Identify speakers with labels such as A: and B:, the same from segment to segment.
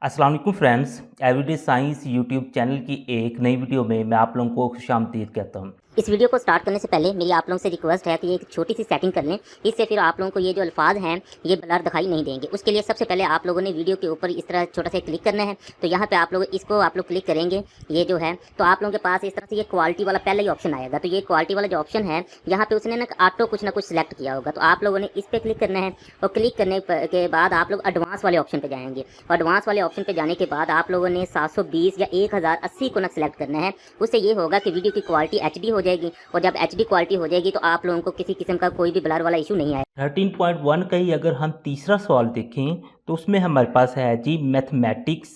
A: अस्सलाम वालेकुम friends, everyday science YouTube channel की एक नई वीडियो में मैं आप लोगों को खुशामदीद कहता हूँ।
B: इस वीडियो को स्टार्ट करने से पहले मेरी आप लोगों से रिक्वेस्ट है कि एक छोटी सी सेटिंग कर लें। इससे फिर आप लोगों को ये जो अल्फाज हैं ये ब्लर दिखाई नहीं देंगे। उसके लिए सबसे पहले आप लोगों ने वीडियो के ऊपर इस तरह छोटा सा क्लिक करना है। तो यहाँ पे आप लोग इसको क्लिक करेंगे, ये जो है तो आप लोगों के पास इस तरह से ये क्वालिटी वाला पहला ही ऑप्शन आएगा। तो ये क्वालिटी वाला जो ऑप्शन है यहाँ पे उसने ना ऑटो कुछ ना कुछ सिलेक्ट किया होगा। तो आप लोगों ने इस पर क्लिक करना है और क्लिक करने के बाद आप लोग एडवांस वाले ऑप्शन पे जाएंगे। और एडवांस वाले ऑप्शन पे जाने के बाद आप लोगों ने 720 या 1080 को ना सिलेक्ट करना है। उससे ये होगा कि वीडियो की क्वालिटी HD हो जाएगी और जब HD क्वालिटी हो जाएगी तो आप लोगों को किसी किस्म का कोई भी ब्लर वाला इशू नहीं आएगा।
A: 13.1 का ही अगर हम तीसरा सवाल देखें तो उसमें हमारे पास है जी, मैथमेटिक्स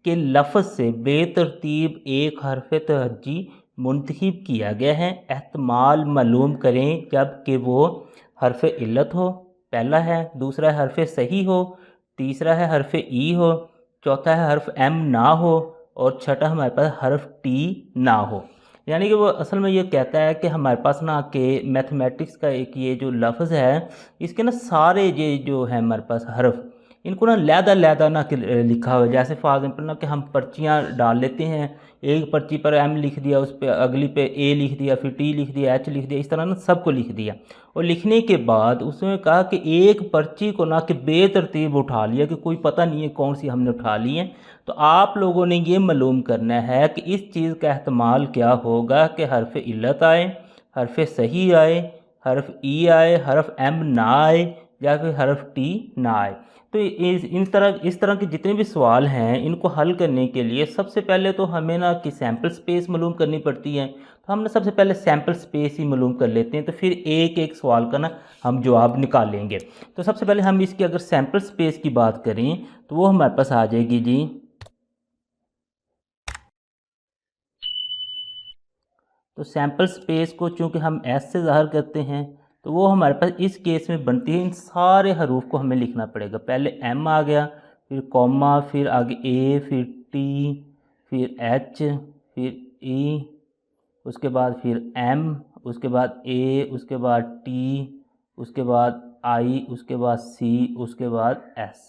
A: के लफ्ज़ से बेतरतीब एक हरफ तहज्जी मुंतखब किया गया है, एहतमाल मालूम करें जबकि वो हरफ इल्लत हो। पहला है, दूसरा है हरफ सही हो, तीसरा है हरफ ई हो, चौथा है हरफ M ना हो और छठा हमारे पास हरफ T ना हो। यानी कि वो असल में ये कहता है कि हमारे पास ना कि मैथमेटिक्स का एक ये जो लफ्ज़ है, इसके ना सारे ये जो है हमारे पास हरफ, इनको ना लहदा ना लिखा हुआ है। जैसे फॉर एग्जाम्पल ना कि हम पर्चियाँ डाल लेते हैं, एक पर्ची पर M लिख दिया, उस पर अगली पे A लिख दिया, फिर T लिख दिया, H लिख दिया, इस तरह ना सबको लिख दिया। और लिखने के बाद उसमें कहा कि एक पर्ची को ना कि बेतरतीब उठा लिया कि कोई पता नहीं है कौन सी हमने उठा ली है। तो आप लोगों ने ये मालूम करना है कि इस चीज़ का एहतमाल क्या होगा कि हरफ इल्लत आए, हरफ सही आए, हरफ ई आए, हरफ M ना आए या फिर हरफ T ना आए। तो इस तरह के जितने भी सवाल हैं इनको हल करने के लिए सबसे पहले तो हमें ना कि सैम्पल स्पेस मालूम करनी पड़ती है। तो हम ना सबसे पहले सैम्पल स्पेस ही मालूम कर लेते हैं, तो फिर एक एक सवाल का ना हम जवाब निकालेंगे। तो सबसे पहले हम इसकी अगर सैम्पल स्पेस की बात करें तो वो हमारे पास आ जाएगी जी। तो सैम्पल स्पेस को चूँकि हम S से ज़ाहिर करते हैं तो वो हमारे पास इस केस में बनती है, इन सारे हरूफ को हमें लिखना पड़ेगा। पहले M आ गया, फिर कॉमा, फिर आगे A, फिर T, फिर H, फिर E, उसके बाद फिर M, उसके बाद A, उसके बाद T, उसके बाद I, उसके बाद C, उसके बाद S।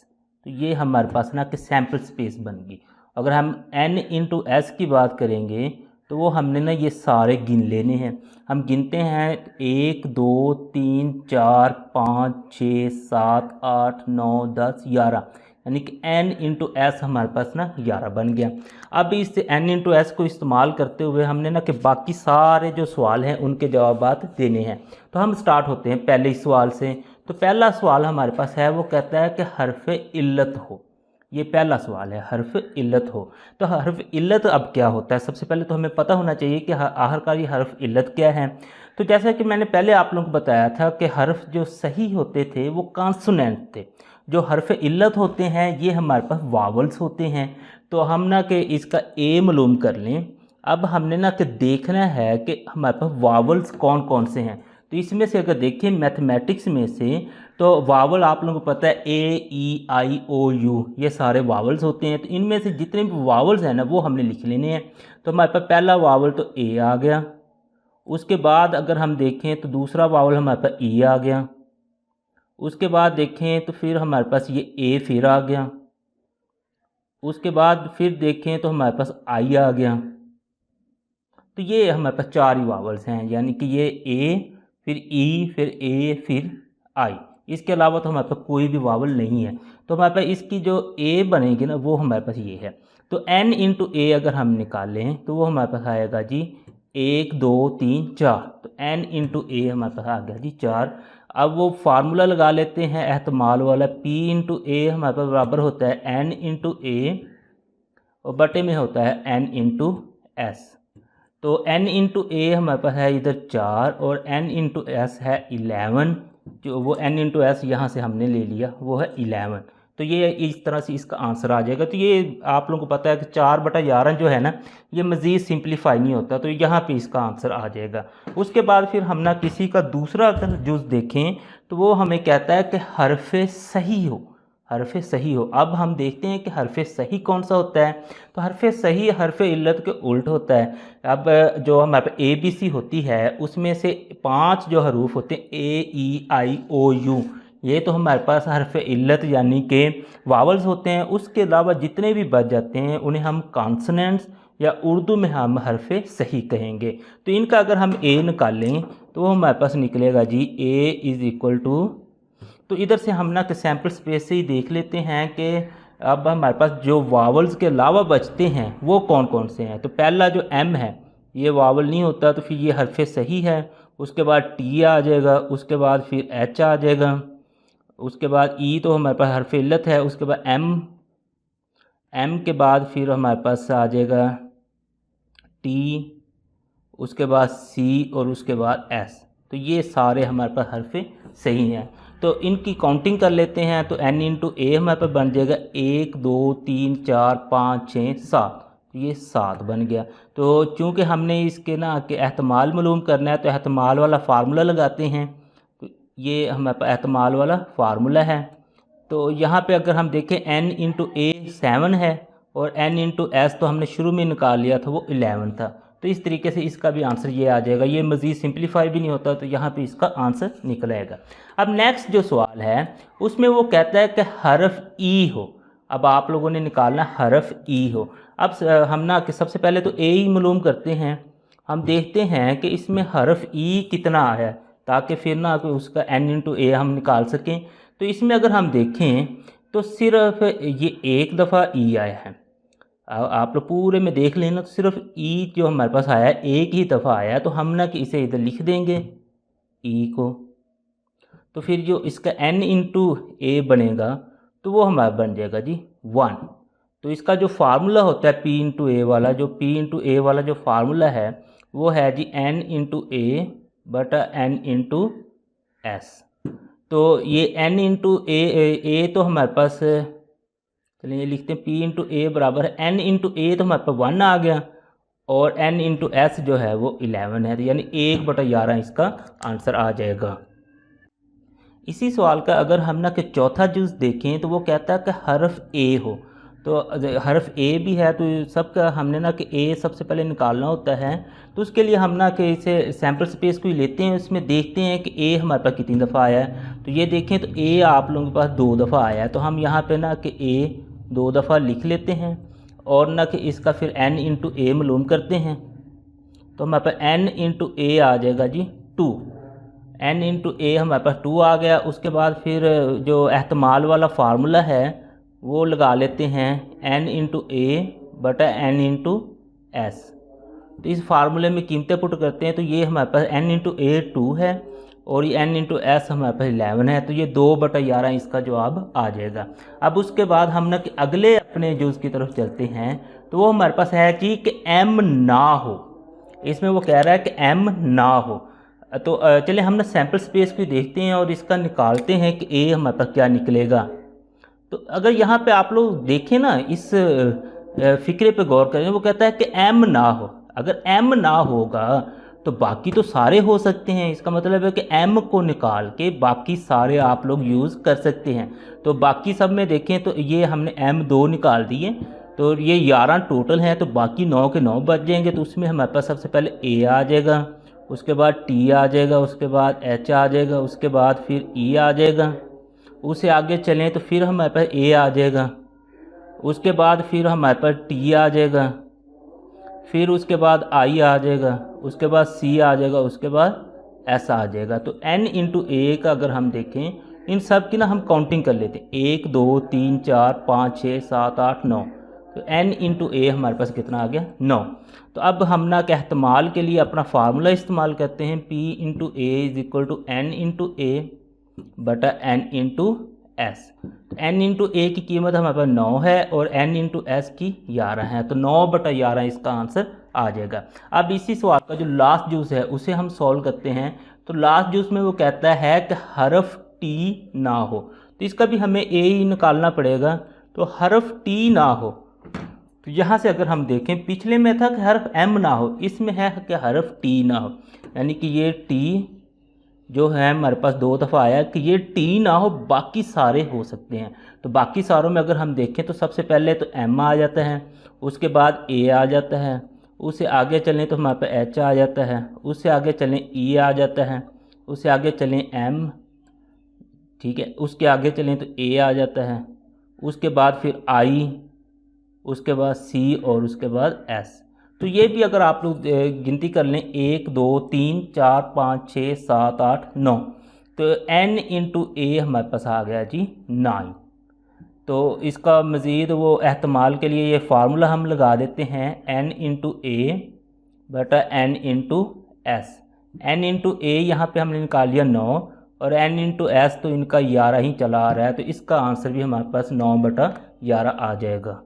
A: तो ये हमारे पास ना कि सैम्पल स्पेस बन गई। अगर हम N इंटू S की बात करेंगे तो वो हमने ना ये सारे गिन लेने हैं। हम गिनते हैं 1 2 3 4 5 6 7 8 9 10 11, यानी कि N इंटू S हमारे पास ना 11 बन गया। अब इस N इंटू S को इस्तेमाल करते हुए हमने ना कि बाकी सारे जो सवाल हैं उनके जवाबात देने हैं। तो हम स्टार्ट होते हैं पहले इस सवाल से। तो पहला सवाल हमारे पास है, वो कहता है कि हरफ इल्लत हो। ये पहला सवाल है, हरफ इल्लत हो। तो हरफ इल्लत अब क्या होता है, सबसे पहले तो हमें पता होना चाहिए कि आखिरकार ये हरफ इल्लत क्या है। तो जैसा कि मैंने पहले आप लोगों को बताया था कि हरफ जो सही होते थे वो कॉन्सोनेंट थे, जो हरफ इल्लत होते हैं ये हमारे पास वावल्स होते हैं। तो हम ना कि इसका ए मालूम कर लें। अब हमने ना कि देखना है कि हमारे पास वावल्स कौन कौन से हैं। तो इसमें से अगर देखें मैथमेटिक्स में से, तो वावल आप लोगों को पता है A E I O U, ये सारे वावल्स होते हैं। तो इनमें से जितने भी वावल्स हैं ना वो हमने लिख लेने हैं। तो हमारे पास पहला वावल तो A आ गया। उसके बाद अगर हम देखें तो दूसरा वावल हमारे पास E आ गया। उसके बाद देखें तो फिर हमारे पास ये A फिर आ गया। उसके बाद फिर देखें तो हमारे पास I आ गया। तो ये हमारे पास चार ही वावल्स हैं, यानी कि ये A, फिर E, फिर A, फिर I। इसके अलावा तो हमारे पास कोई भी वावल नहीं है। तो हमारे पास इसकी जो A बनेगी ना वो हमारे पास ये है। तो N इंटू A अगर हम निकालें तो वो हमारे पास आएगा जी 1 2 3 4। तो N इंटू A हमारे पास आ गया जी 4। अब वो फार्मूला लगा लेते हैं एहतमाल वाला, P इंटू A हमारे पास बराबर होता है N इंटू A और बटे में होता है N इंटू S। तो N इंटू A हमारे पास है इधर 4 और N इंटू S है 11। जो वो N इंटू S यहाँ से हमने ले लिया वो है 11। तो ये इस तरह से इसका आंसर आ जाएगा। तो ये आप लोगों को पता है कि 4/11 जो है ना ये मज़ीद सिंप्लीफाई नहीं होता, तो यहाँ पे इसका आंसर आ जाएगा। उसके बाद फिर हम ना किसी का दूसरा अगर जुज़ देखें तो वो हमें कहता है कि हरफ सही हो, हरफ सही हो। अब हम देखते हैं कि हरफ सही कौन सा होता है। तो हरफ सही हरफ इल्लत के उल्ट होता है। अब जो हमारे पे ABC होती है उसमें से 5 जो हरूफ होते हैं AEIOU, ये तो हमारे पास हरफ इल्लत यानी कि वावल्स होते हैं। उसके अलावा जितने भी बच जाते हैं उन्हें हम कॉन्सोनेंट्स या उर्दू में हम हरफ सही कहेंगे। तो इनका अगर हम ए निकालें तो वो हमारे पास निकलेगा जी ए इज़ इक्वल टू, तो इधर से हम ना कि सैम्पल स्पेस से ही देख लेते हैं कि अब हमारे पास जो वावल्स के अलावा बचते हैं वो कौन कौन से हैं। तो पहला जो एम है ये वावल नहीं होता, तो फिर ये हरफ सही है। उसके बाद टी आ जाएगा, उसके बाद फिर एच आ जाएगा, उसके बाद ई तो हमारे पास हरफ इल्लत है। उसके बाद एम के बाद फिर हमारे पास आ जाएगा टी, उसके बाद सी और उसके बाद एस। तो ये सारे हमारे पास हरफ सही हैं। तो इनकी काउंटिंग कर लेते हैं। तो n इंटू ए हमारे पास बन जाएगा 1 2 3 4 5 6 7, ये 7 बन गया। तो चूँकि हमने इसके ना कि एहतमाल मालूम करना है तो एहतमाल वाला फार्मूला लगाते हैं। तो ये हमारे पास एहतमाल वाला फार्मूला है। तो यहाँ पे अगर हम देखें n इंटू ए 7 है और n इंटू एस तो हमने शुरू में निकाल लिया था वो 11 था। तो इस तरीके से इसका भी आंसर ये आ जाएगा। ये मज़ीद सिंप्लीफाई भी नहीं होता, तो यहाँ पे इसका आंसर निकल आएगा। अब नेक्स्ट जो सवाल है उसमें वो कहता है कि हरफ ई हो। अब आप लोगों ने निकालना हरफ ई हो। अब हम ना कि सबसे पहले तो ए ही मालूम करते हैं। हम देखते हैं कि इसमें हरफ ई कितना आया ताकि फिर ना कि उसका n इंटू ए हम निकाल सकें। तो इसमें अगर हम देखें तो सिर्फ ये एक दफ़ा ई आया है। आप लोग पूरे में देख लेना तो सिर्फ ई जो हमारे पास आया है एक ही दफ़ा आया है। तो हम ना कि इसे इधर लिख देंगे ई को। तो फिर जो इसका n इंटू ए बनेगा तो वो हमारा बन जाएगा जी 1। तो इसका जो फार्मूला होता है p इंटू ए वाला, जो p इंटू ए वाला जो फार्मूला है वो है जी n इंटू ए बटा n इंटू एस। तो ये n इंटू ए तो हमारे पास, चलिए ये लिखते हैं p इंटू ए बराबर है n इंटू ए, तो हमारे पास 1 आ गया और n इंटू एस जो है वो 11 है। तो यानी 1/11 इसका आंसर आ जाएगा। इसी सवाल का अगर हम ना कि चौथा जुज़ देखें तो वो कहता है कि हरफ ए हो। तो हरफ ए भी है तो सबका हमने ना कि ए सबसे पहले निकालना होता है। तो उसके लिए हम ना कि इसे सैम्पल स्पेस को ही लेते हैं, उसमें देखते हैं कि ए हमारे पास कितनी दफ़ा आया है। तो ये देखें तो ए आप लोगों के पास 2 दफ़ा आया है। तो हम यहाँ पे ना कि ए 2 दफ़ा लिख लेते हैं और ना कि इसका फिर n इंटू ए मालूम करते हैं। तो हमारे पास n इंटू ए आ जाएगा जी 2। n इंटू ए हमारे पास 2 आ गया। उसके बाद फिर जो एहतमाल वाला फार्मूला है वो लगा लेते हैं n इंटू ए बटा n इंटू एस। तो इस फार्मूले में कीमतें पुट करते हैं तो ये हमारे पास n इंटू ए 2 है और ये n इंटू एस हमारे पास 11 है। तो ये 2/11 इसका जवाब आ जाएगा। अब उसके बाद हम ना कि अगले अपने जुज़ की तरफ चलते हैं। तो वो हमारे पास है जी कि m ना हो। इसमें वो कह रहा है कि m ना हो। तो चलिए हम ना सैम्पल स्पेस को देखते हैं और इसका निकालते हैं कि ए हमारे पास क्या निकलेगा। तो अगर यहाँ पे आप लोग देखें ना, इस फ़िक्रे पे गौर करें, वो कहता है कि m ना हो। अगर m ना होगा तो बाकी तो सारे हो सकते हैं। इसका मतलब है कि m को निकाल के बाकी सारे आप लोग यूज़ कर सकते हैं। तो बाकी सब में देखें तो ये हमने m 2 निकाल दिए तो ये 11 टोटल हैं। तो बाकी 9 के 9 बच जाएंगे। तो उसमें हमारे पास सबसे पहले a आ जाएगा, उसके बाद t आ जाएगा, उसके बाद h आ जाएगा, उसके बाद फिर e आ जाएगा। उससे आगे चलें तो फिर हमारे पास a आ जाएगा, उसके बाद फिर हमारे पास t आ जाएगा, फिर उसके बाद i आ जाएगा, उसके बाद c आ जाएगा, उसके बाद s आ जाएगा। तो n इंटू ए का अगर हम देखें इन सब की ना हम काउंटिंग कर लेते हैं 1 2 3 4 5 6 7 8 9। तो n इंटू ए हमारे पास कितना आ गया 9। तो अब हम ना के एहतमाल के लिए अपना फार्मूला इस्तेमाल करते हैं p into A is equal to n into A बटा n इंटू एस। तो n इंटू ए की कीमत हमारे पास 9 है और n इंटू एस की 11 है। तो 9/11 इसका आंसर आ जाएगा। अब इसी सवाल का जो लास्ट जूस है उसे हम सॉल्व करते हैं। तो लास्ट जूस में वो कहता है कि हरफ टी ना हो। तो इसका भी हमें ए ही निकालना पड़ेगा। तो हरफ टी ना हो, तो यहाँ से अगर हम देखें पिछले में था कि हरफ एम ना हो, इसमें है कि हरफ टी ना हो। यानी कि ये टी जो है हमारे पास 2 दफ़ा आया कि ये टी ना हो, बाकी सारे हो सकते हैं। तो बाकी सारों में अगर हम देखें तो सबसे पहले तो एम आ जाता है, उसके बाद ए आ जाता है, उससे आगे चलें तो हमारे पास एच आ जाता है, उससे आगे चलें ई आ जाता है, उससे आगे चलें एम, ठीक है। उसके आगे चलें तो ए आ जाता है, उसके बाद फिर आई, उसके बाद सी और उसके बाद एस। तो ये भी अगर आप लोग गिनती कर लें 1 2 3 4 5 6 7 8 9, तो n इंटू ए हमारे पास आ गया जी 9। तो इसका मज़ीद वो एहतमाल के लिए ये फार्मूला हम लगा देते हैं n इंटू ए बटा n into S. n into A यहाँ पर हमने निकाल लिया 9 और n इंटू एस तो इनका 11 ही चला आ रहा है, तो इसका आंसर भी हमारे पास 9 बटा 11 आ जाएगा।